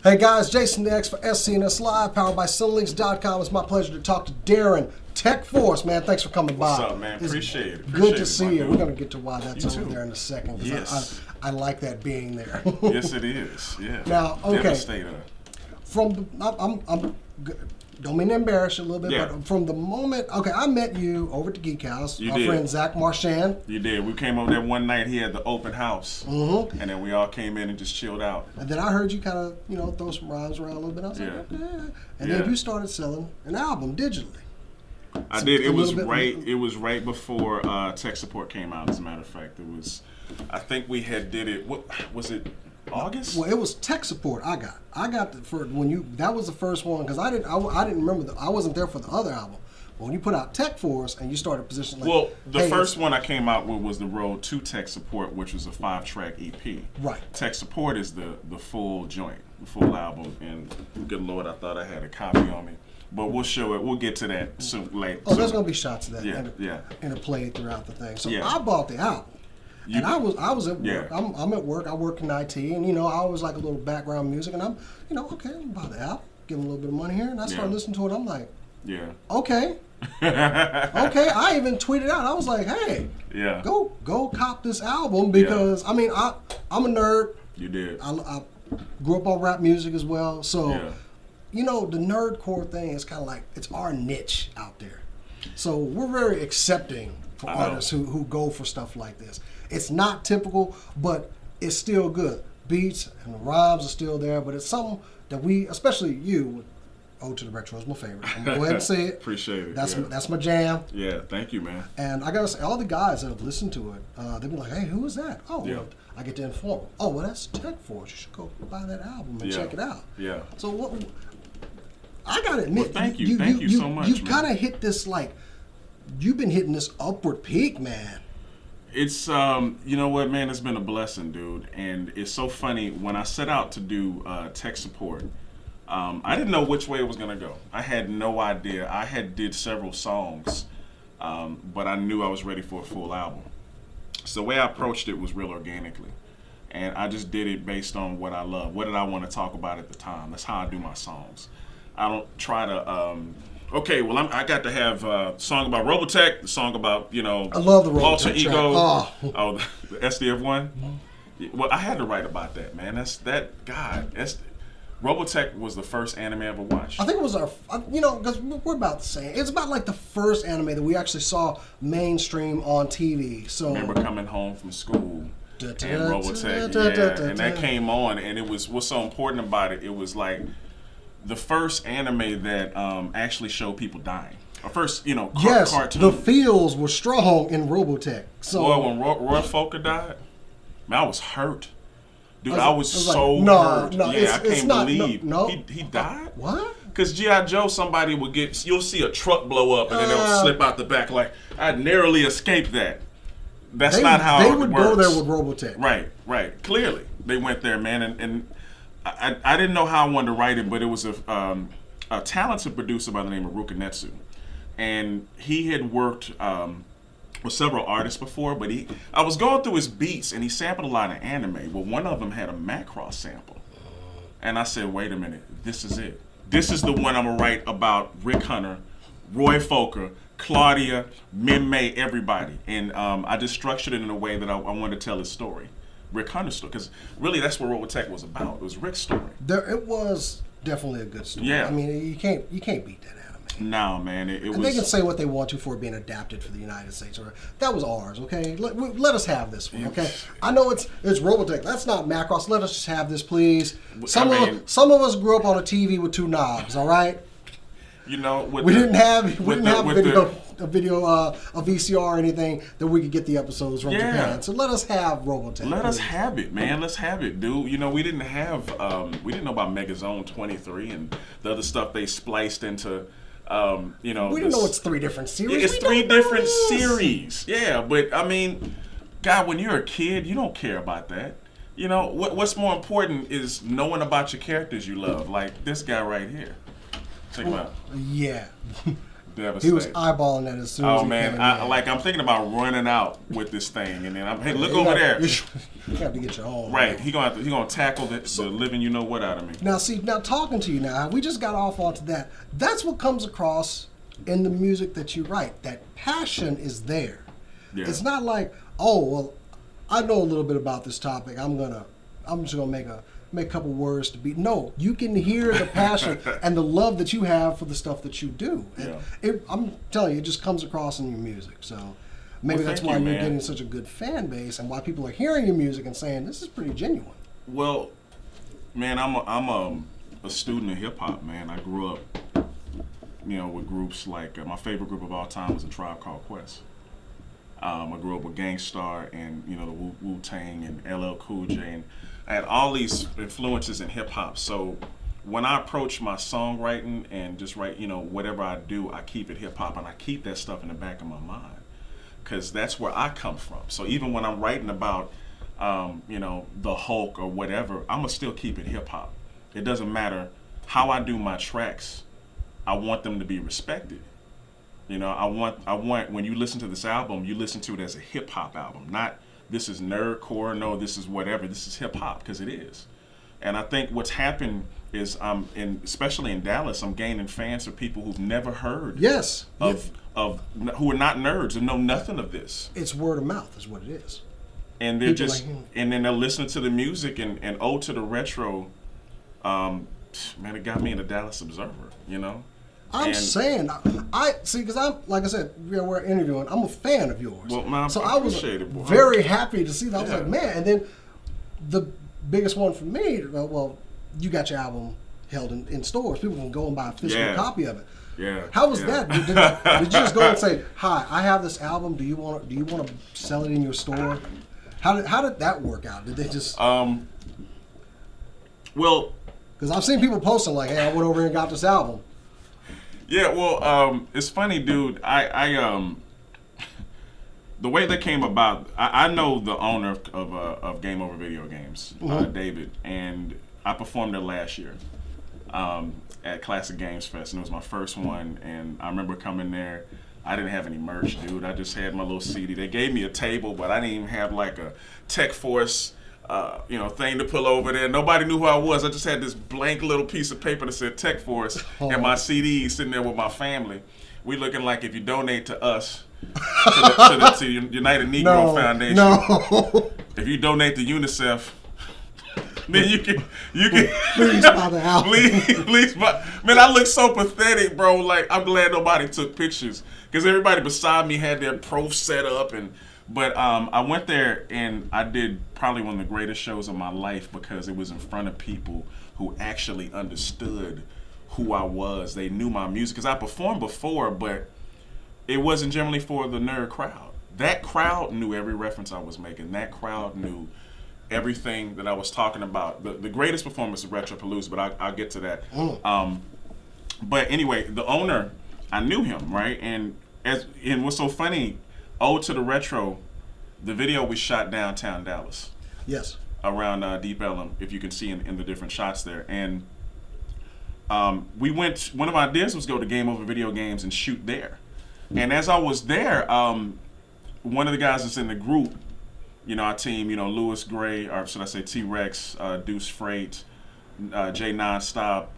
Hey guys, Jason the X for SCNS Live, powered by Cinlinks.com. It's my pleasure to talk to Darren, TekForce, man. Thanks for coming by. What's up, man? Appreciate it. Good to see you. We're going to get to why that's over there in a second. Yes. I like that being there. Yes, it is. Yeah. Now, okay. Devastator. I'm don't mean to embarrass you a little bit, Yeah. but from the moment, I met you over at the Geek House. You Our did. friend Zach Marchand. You did. We came over there one night. He had the open house. Mm-hmm. And then we all came in and just chilled out. And then I heard you kind of, throw some rhymes around a little bit. I was like, okay. And then you started selling an album digitally. I did. It was right before Tek Support came out, as a matter of fact. I think we had did it, what was it, August? Well, it was Tek Support I got that was the first one, because I didn't remember, I wasn't there for the other album. But when you put out TekForce and you started positioning the first one I came out with was the Road to Tek Support, which was a 5-track EP. Right. Tek Support is the full joint, the full album, and good Lord, I thought I had a copy on me. But we'll show it. We'll get to that soon, later. Oh, there's gonna be shots of that interplayed throughout the thing. So I bought the album. And I was at work. Yeah. I'm at work. I work in IT, and I always like a little background music. And I'm, okay, I'm buy the album, give them a little bit of money here, and I started listening to it. I'm like, okay, okay. I even tweeted out. I was like, hey, go cop this album, because I'm a nerd. You did. I grew up on rap music as well, so the nerdcore thing is kind of like, it's our niche out there. So we're very accepting for artists who go for stuff like this. It's not typical, but it's still good. Beats and the rhymes are still there, but it's something that we, especially you, Ode to the Retro is my favorite. I'm gonna go ahead and say it. Appreciate it. That's my jam. Yeah, thank you, man. And I gotta say, all the guys that have listened to it, they've been like, "Hey, who is that?" Oh, well, I get to inform them. Oh, well, that's TekForce. You should go buy that album and check it out. Yeah. So what? I gotta admit, thank you so much. You kind of hit this, like, you've been hitting this upward peak, man. It's you know what, man, it's been a blessing, dude. And it's so funny, when I set out to do Tek Support, I didn't know which way it was gonna go. I had no idea. I had did several songs, but I knew I was ready for a full album. So the way I approached it was real organically, and I just did it based on what I love. What did I want to talk about at the time? That's how I do my songs. I don't try to okay, well, I got to have a song about Robotech, the song about, I love the Robotech Alter Ego, track. The SDF1. Well, I had to write about that, man. Robotech was the first anime I ever watched. I think it was because we're about the same. It's about like the first anime that we actually saw mainstream on TV. So I remember coming home from school and Robotech, and that came on, and it was, what's so important about it, it was like the first anime that actually showed people dying. Or first, cartoon. The feels were strong in Robotech. So when Roy Fokker died, man, I was hurt. Dude, I was so hurt. No, I can't believe. No. He died? What? Because G.I. Joe, somebody would you'll see a truck blow up and then it'll slip out the back. Like, I narrowly escaped that. That's not how it works. They would go there with Robotech. Right. Clearly. They went there, man. And I didn't know how I wanted to write it, but it was a talented producer by the name of Rukanetsu. And he had worked with several artists before, but I was going through his beats, and he sampled a lot of anime. Well, one of them had a Macross sample. And I said, wait a minute, this is it. This is the one I'm going to write about Rick Hunter, Roy Fokker, Claudia, Min May, everybody. And I just structured it in a way that I wanted to tell his story. Rick Hunter's story, because really that's what Robotech was about. It was Rick's story. It was definitely a good story. Yeah. I mean, you can't beat that anime. No, man, it was. And they can say what they want to for it being adapted for the United States, or that was ours. Okay, let us have this one. Okay, I know it's Robotech. That's not Macross. Let us just have this, please. Some of us grew up on a TV with two knobs. All right. We didn't have a VCR or anything that we could get the episodes from Japan. So let us have Robotech. Let us have it, man. Let's have it, dude. We didn't know about Megazone 23 and the other stuff they spliced into. We didn't know it's 3 different series. It's 3 different series. Yeah, but I mean, God, when you're a kid, you don't care about that. What's more important is knowing about your characters you love, like this guy right here. Check him out. Yeah. devastated. He was eyeballing that as soon as he came in. I'm thinking about running out with this thing, and then I'm, hey, look over there. You have to get your own. Right, he gonna tackle the living you know what out of me. Now talking to you now, we just got off onto that. That's what comes across in the music that you write. That passion is there. Yeah. It's not like, oh well, I know a little bit about this topic. I'm just gonna make a couple words to beat. No, you can hear the passion and the love that you have for the stuff that you do. And I'm telling you, it just comes across in your music. So maybe that's why you're getting such a good fan base and why people are hearing your music and saying this is pretty genuine. Well, man, I'm a student of hip hop, man. I grew up, with groups like my favorite group of all time was A Tribe Called Quest. I grew up with Gang Starr and the Wu-Tang and LL Cool J, and I had all these influences in hip hop. So when I approach my songwriting and just write, whatever I do, I keep it hip hop, and I keep that stuff in the back of my mind because that's where I come from. So even when I'm writing about, the Hulk or whatever, I'm gonna still keep it hip hop. It doesn't matter how I do my tracks. I want them to be respected. I want when you listen to this album, you listen to it as a hip hop album, not this is nerdcore, no, this is whatever. This is hip hop because it is. And I think what's happened is especially in Dallas, I'm gaining fans of people who've never heard of who are not nerds and know nothing of this. It's word of mouth is what it is. And they're and then they're listening to the music and Ode to the Retro, man, it got me in the Dallas Observer, I'm saying, I see, because I'm, like I said, we're interviewing, I'm a fan of yours. Well, man, so I was very happy to see that. I was like, man, and then the biggest one for me, well, you got your album held in stores. People can go and buy a physical copy of it. Yeah. How was that? Did you just go and say, hi, I have this album, do you want to sell it in your store? How did that work out? Did they just... Well... Because I've seen people posting like, hey, I went over here and got this album. Yeah, well, it's funny, dude. I the way that came about, I know the owner of Game Over Video Games, David, and I performed there last year at Classic Games Fest, and it was my first one. And I remember coming there. I didn't have any merch, dude. I just had my little CD. They gave me a table, but I didn't even have like a TekForce thing to pull over there. Nobody knew who I was. I just had this blank little piece of paper that said TekForce and my CD sitting there with my family. We looking like if you donate to us, to United Negro Foundation. No. If you donate to UNICEF, then you can please buy the album. Please buy. Man, I look so pathetic, bro. Like, I'm glad nobody took pictures because everybody beside me had their pro set up But I went there and I did probably one of the greatest shows of my life because it was in front of people who actually understood who I was. They knew my music because I performed before, but it wasn't generally for the nerd crowd. That crowd knew every reference I was making. That crowd knew everything that I was talking about. The greatest performance of Retropalooza, but I'll get to that. But anyway, the owner, I knew him, right? And what's so funny, Ode to the Retro, the video we shot downtown Dallas. Yes. Around Deep Ellum, if you can see in the different shots there. And we went, one of our ideas was go to Game Over Video Games and shoot there. And as I was there, one of the guys that's in the group, our team, Lewis Gray, or should I say T-Rex, Deuce Freight, Jay Nonstop,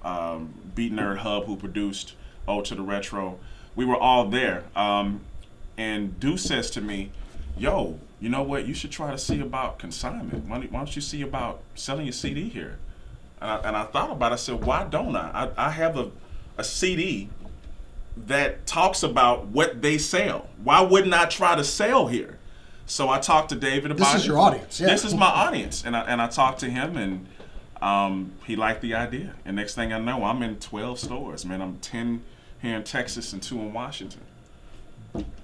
Beat Nerd Hub, who produced Ode to the Retro, we were all there. And Deuce says to me, yo, you know what? You should try to see about consignment. Why don't you see about selling your CD here? And I thought about it. I said, why don't I? I have a CD that talks about what they sell. Why wouldn't I try to sell here? So I talked to David about it. This is your audience. Yeah. This is my audience. And I talked to him, and he liked the idea. And next thing I know, I'm in 12 stores, man. I'm 10 here in Texas and 2 in Washington.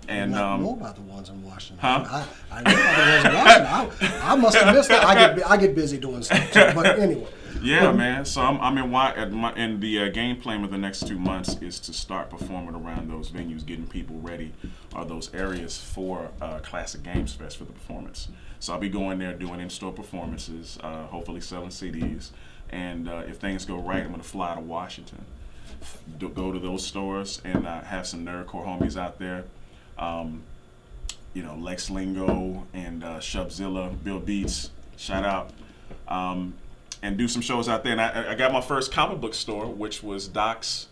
And I know about the ones in Washington. Huh? I know about the ones in Washington. I must have missed that. I get busy doing stuff too. But anyway. Yeah, man. So I'm in the game plan with the next 2 months is to start performing around those venues, getting people ready, or those areas for Classic Games Fest for the performance. So I'll be going there doing in-store performances, hopefully selling CDs, and if things go right, I'm going to fly to Washington go to those stores and have some nerdcore homies out there. Lex Lingo and Shubzilla, Bill Beats, shout out. And do some shows out there. And I got my first comic book store, which was Doc's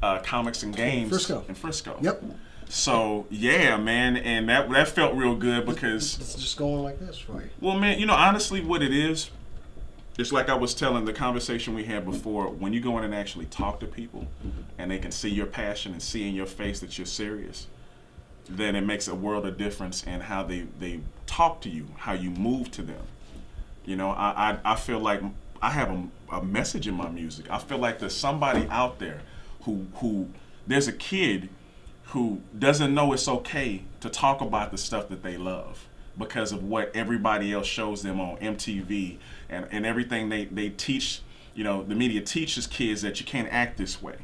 Comics and Games in Frisco. Yep. So yeah, man, and that felt real good because it's just going like this for you. Well, man, honestly, what it is, it's like I was telling the conversation we had before. When you go in and actually talk to people, and they can see your passion and see in your face that you're serious, then it makes a world of difference in how they talk to you, how you move to them. I feel like I have a message in my music. I feel like there's somebody out there who there's a kid who doesn't know it's okay to talk about the stuff that they love because of what everybody else shows them on MTV and everything they teach. The media teaches kids that you can't act this way.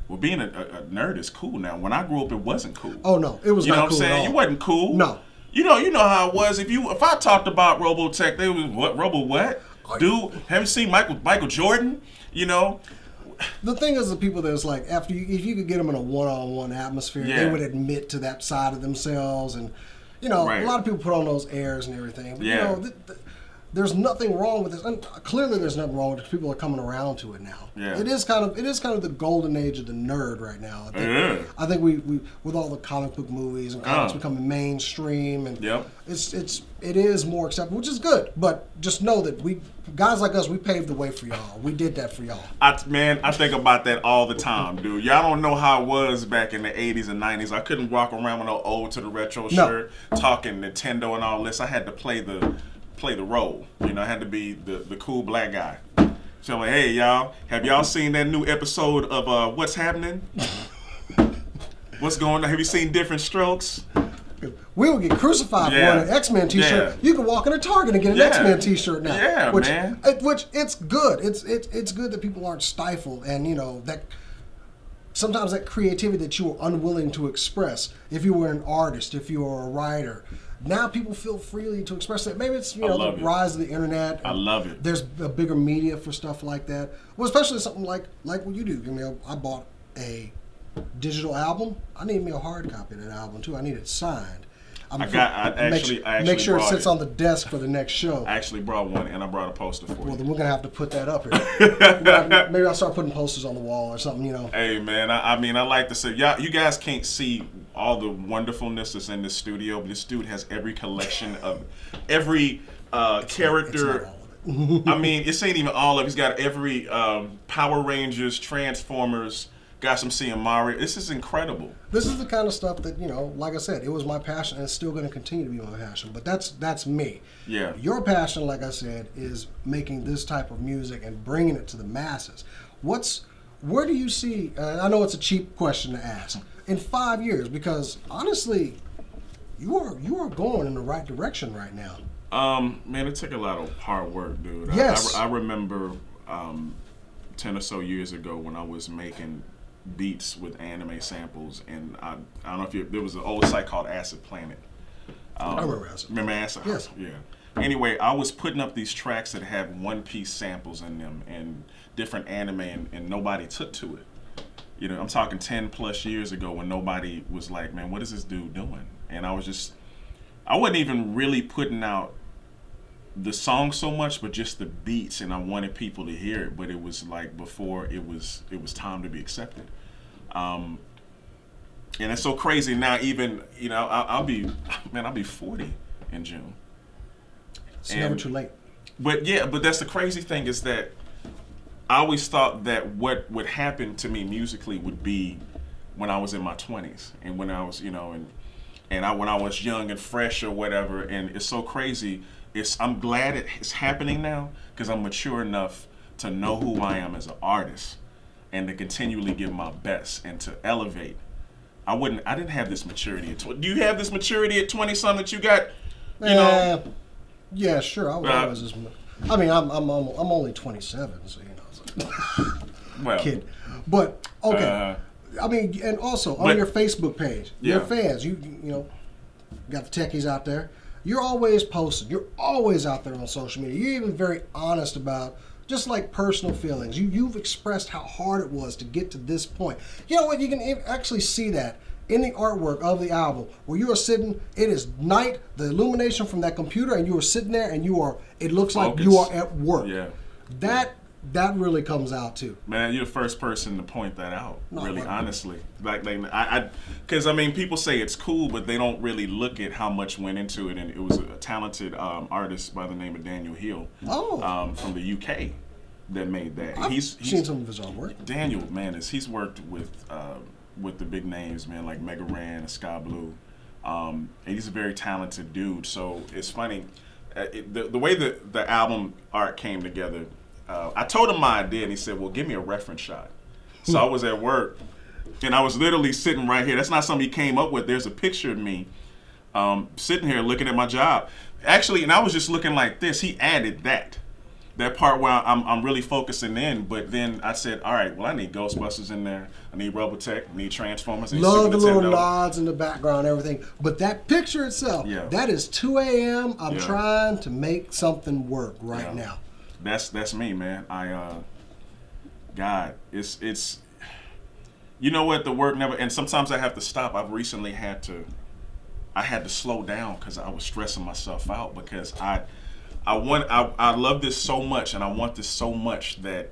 Well, being a nerd is cool now. When I grew up, it wasn't cool. Oh no, it was not cool. You know what I'm saying? It wasn't cool. No. You know how it was. If I talked about Robotech, they was what? Dude, have you seen Michael Jordan? The thing is, the people that's like, if you could get them in a one-on-one atmosphere, they would admit to that side of themselves, and right. A lot of people put on those airs and everything. But there's nothing wrong with this, and clearly there's nothing wrong with it. People are coming around to it now. Yeah. It is kind of the golden age of the nerd right now. I think we with all the comic book movies and comics becoming mainstream, and it is more acceptable, which is good. But just know that guys like us, we paved the way for y'all. We did that for y'all. I think about that all the time, dude. Y'all don't know how it was back in the 80s and 90s. I couldn't walk around with no old to the retro shirt, talking Nintendo and all this. I had to play the role. I had to be the cool black guy. So I'm like, hey, y'all, have y'all seen that new episode of What's Happening? What's going on? Have you seen Different Strokes? We will get crucified for wearing an X-Men t-shirt. Yeah. You can walk in a Target and get an X-Men t-shirt now. Yeah, man. Which it's good. It's good that people aren't stifled, and that sometimes that creativity that you are unwilling to express. If you were an artist, if you were a writer, now people feel freely to express that. Maybe it's the rise of the internet. I love it. There's a bigger media for stuff like that. Well, especially something like what you do. I bought a digital album. I need me a hard copy of that album too. I need it signed. I actually make sure it sits on the desk for the next show. I actually brought one, and I brought a poster for you. Well, then we're gonna have to put that up here. Maybe I'll start putting posters on the wall or something. Hey man, I like to say, you guys can't see all the wonderfulness that's in this studio, but this dude has every collection of every character. This ain't even all of it. He's got every Power Rangers, Transformers. Got some seeing Mario. This is incredible. This is the kind of stuff that, like I said, it was my passion and it's still going to continue to be my passion. But that's me. Yeah. Your passion, like I said, is making this type of music and bringing it to the masses. Where do you see, I know it's a cheap question to ask, in 5 years? Because honestly, you are going in the right direction right now. Man, it took a lot of hard work, dude. Yes. I remember 10 or so years ago when I was making beats with anime samples, and I don't know if there was an old site called Acid Planet. I remember Acid. Remember Acid? Yes. Yeah. Anyway, I was putting up these tracks that had one-piece samples in them and different anime, and nobody took to it. I'm talking 10 plus years ago when nobody was like, man, what is this dude doing? And I wasn't even really putting out the song so much, but just the beats, and I wanted people to hear it. But it was like before it was time to be accepted. And it's so crazy now. Even I'll be 40 in June. It's never too late. But that's the crazy thing is that I always thought that what would happen to me musically would be when I was in my 20s and when I was when I was young and fresh or whatever. And it's so crazy. I'm glad it's happening now because I'm mature enough to know who I am as an artist and to continually give my best and to elevate. I didn't have this maturity at 20. Do you have this maturity at 20-something that you got? Yeah, sure. I was just. I'm only 27, so well, kid. But okay. And also on your Facebook page, your fans, you got the techies out there. You're always posting. You're always out there on social media. You're even very honest about, just like personal feelings. You've expressed how hard it was to get to this point. You know what? You can actually see that in the artwork of the album, where you are sitting. It is night, the illumination from that computer, and you are sitting there, and you are. It looks Focus. like you are at work. Yeah. That really comes out too. Man, you're the first person to point that out. No, really, honestly, because I mean, people say it's cool, but they don't really look at how much went into it. And it was a talented artist by the name of Daniel Hill, from the UK, that made that. He's seen some of his artwork. Daniel, man, he's worked with the big names, man, like Mega Ran and Sky Blue, and he's a very talented dude. So it's funny, the way that the album art came together. I told him my idea, and he said, well, give me a reference shot. So I was at work, and I was literally sitting right here. That's not something he came up with. There's a picture of me sitting here looking at my job. Actually, and I was just looking like this. He added that part where I'm really focusing in. But then I said, all right, well, I need Ghostbusters in there. I need Robotech. I need Transformers. I need Love the Super little Nintendo. nods in the background, everything. But that picture itself, that is 2 a.m. I'm trying to make something work right now. That's me, man. God, it's you know what, the work never, and sometimes I have to stop. I've recently had to slow down because I was stressing myself out, because I love this so much, and I want this so much that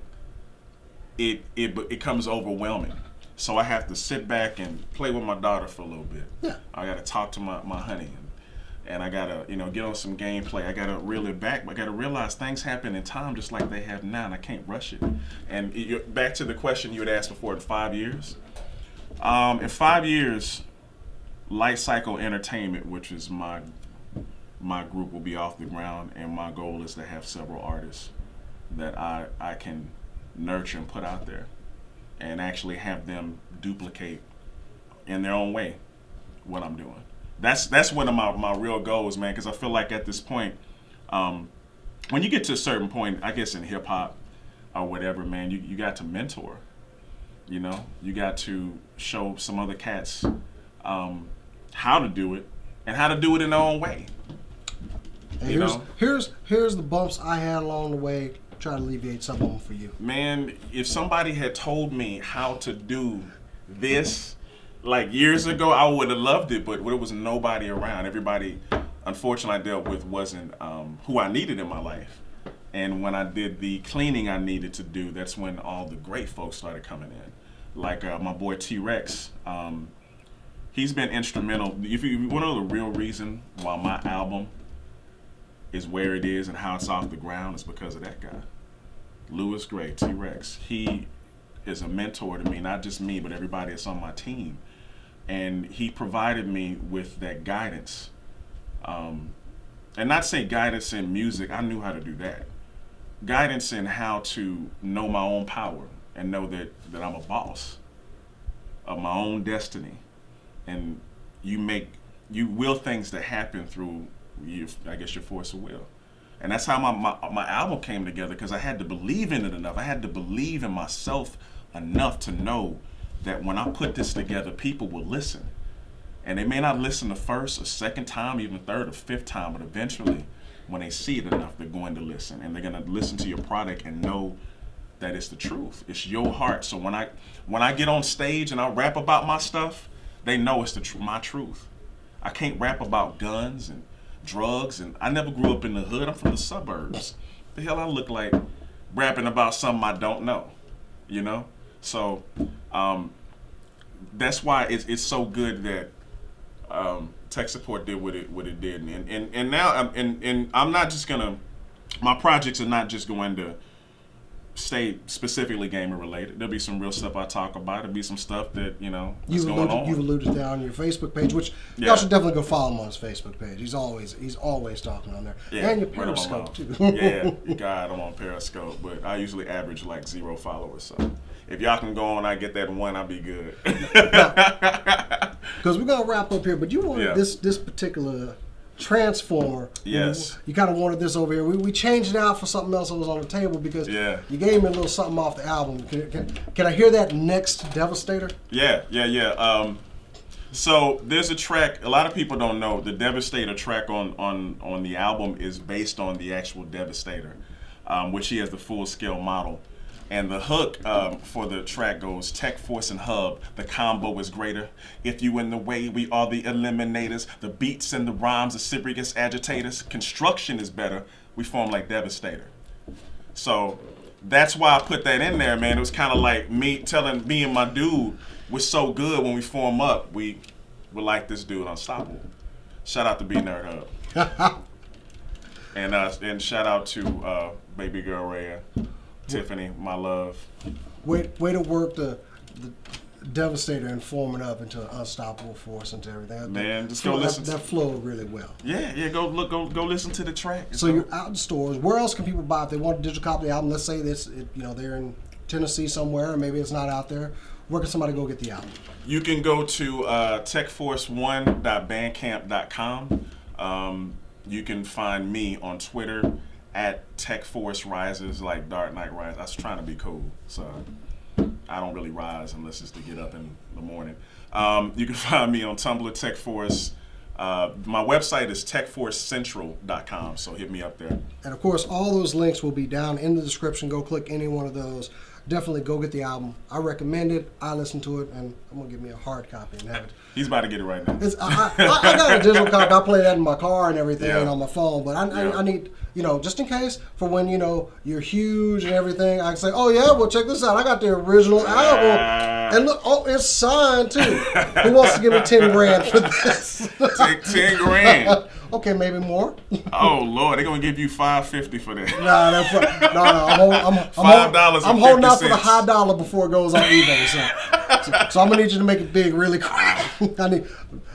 it becomes overwhelming. So I have to sit back and play with my daughter for a little bit. Yeah. I got to talk to my honey. And I gotta, get on some gameplay. I gotta reel it back. I gotta realize things happen in time just like they have now, and I can't rush it. And back to the question you had asked before, in 5 years. In 5 years, Light Cycle Entertainment, which is my group, will be off the ground, and my goal is to have several artists that I can nurture and put out there, and actually have them duplicate in their own way what I'm doing. That's one of my real goals, man, because I feel like at this point, when you get to a certain point, I guess in hip hop or whatever, man, you got to mentor. You got to show some other cats how to do it, and how to do it in their own way. And here's the bumps I had along the way. Try to alleviate some of them for you. Man, if somebody had told me how to do this like years ago, I would have loved it, but there was nobody around. Everybody, unfortunately, I dealt with wasn't who I needed in my life. And when I did the cleaning I needed to do, that's when all the great folks started coming in. Like my boy T-Rex. He's been instrumental. If you want to know the real reason why my album is where it is and how it's off the ground, is because of that guy. Lewis Gray, T-Rex. He is a mentor to me, not just me, but everybody that's on my team. And he provided me with that guidance. And not say guidance in music, I knew how to do that. Guidance in how to know my own power and know that I'm a boss of my own destiny. And you will things that happen through your force of will. And that's how my album came together, because I had to believe in it enough. I had to believe in myself enough to know that when I put this together, people will listen. And they may not listen the first or second time, even third or fifth time, but eventually, when they see it enough, they're going to listen. And they're going to listen to your product and know that it's the truth. It's your heart. So when I get on stage and I rap about my stuff, they know it's my truth. I can't rap about guns and drugs, and I never grew up in the hood. I'm from the suburbs. The hell I look like rapping about something I don't know, So that's why it's so good that Tek Support did what it did, and now I'm not just gonna. My projects are not just going to stay specifically gamer related. There'll be some real stuff I talk about. There'll be some stuff that that's going on. You've alluded to on your Facebook page, which y'all should definitely go follow him on his Facebook page. He's always talking on there, and your Periscope too. God, I'm on Periscope, but I usually average like 0 followers. So if y'all can go on, I get that 1, I'll be good. Because we're gonna wrap up here, but you wanted this particular Transformer. Yes. You kind of wanted this over here. We changed it out for something else that was on the table, because you gave me a little something off the album. Can I hear that next Devastator? Yeah. So there's a track, a lot of people don't know, the Devastator track on the album is based on the actual Devastator. which he has the full scale model. And the hook for the track goes, TekForce and Hub, the combo is greater. If you in the way, we are the eliminators. The beats and the rhymes are serious agitators. Construction is better, we form like Devastator. So that's why I put that in there, man. It was kind of like me telling me and my dude, we're so good when we form up, we're like this dude, unstoppable. Shout out to B Nerd Hub. And shout out to baby girl Rhea. Tiffany, my love. Way to work the Devastator and forming up into an unstoppable force and everything. Man, just go listen. That flowed really well. Yeah. Go listen to the track. So you're out in stores. Where else can people buy if they want a digital copy of the album? Let's say they're in Tennessee somewhere, or maybe it's not out there. Where can somebody go get the album? You can go to tekforce1.bandcamp.com. You can find me on Twitter at TekForce Rises, like Dark Knight Rise. I was trying to be cool, so I don't really rise unless it's to get up in the morning. You can find me on Tumblr, TekForce. My website is TekForceCentral.com, so hit me up there. And of course, all those links will be down in the description. Go click any one of those. Definitely go get the album. I recommend it. I listen to it, and I'm gonna give me a hard copy and have it. He's about to get it right now. I got a digital copy. I play that in my car and everything, and on my phone. But I need, just in case for when you're huge and everything. I can say, oh yeah, well check this out. I got the original album, and look, it's signed too. Who wants to give me 10 grand for this? Take 10 grand. Okay, maybe more. Oh Lord, they're gonna give you $5.50 for that. No. I'm holding out for the high dollar before it goes on eBay. So I'm gonna need you to make it big really quick.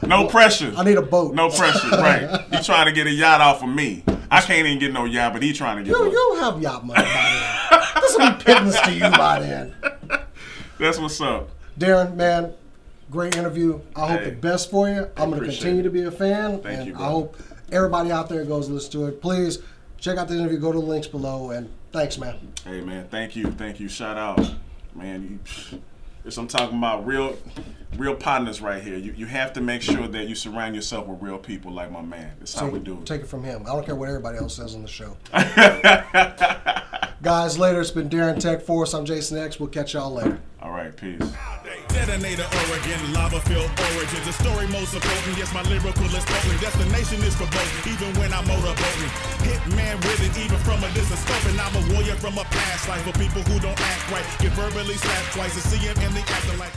No pressure. I need a boat. No pressure, right? You trying to get a yacht off of me? I can't even get no yacht, but he trying to get. You don't have yacht money by then. This will be pittance to you by then. That's what's up, Darren. Man, great interview. I hope the best for you. I'm going to continue to be a fan. Thank you, bro. I hope everybody out there goes and listen to it. Please check out the interview. Go to the links below. And thanks, man. Hey, man. Thank you. Shout out, man. I'm talking about real partners right here. You have to make sure that you surround yourself with real people like my man. That's how we do it. Take it from him. I don't care what everybody else says on the show. Guys, later. It's been Darren TekForce. I'm Jason X. We'll catch y'all later. All right, peace. Detonator, Oregon, lava field origins. The story most important, yes, my lyrical is potent. Destination is foreboding, even when I'm motorboating. Hitman with it, even from a distance scoping. I'm a warrior from a past life for people who don't act right. Get verbally slapped twice to see him in the afterlife.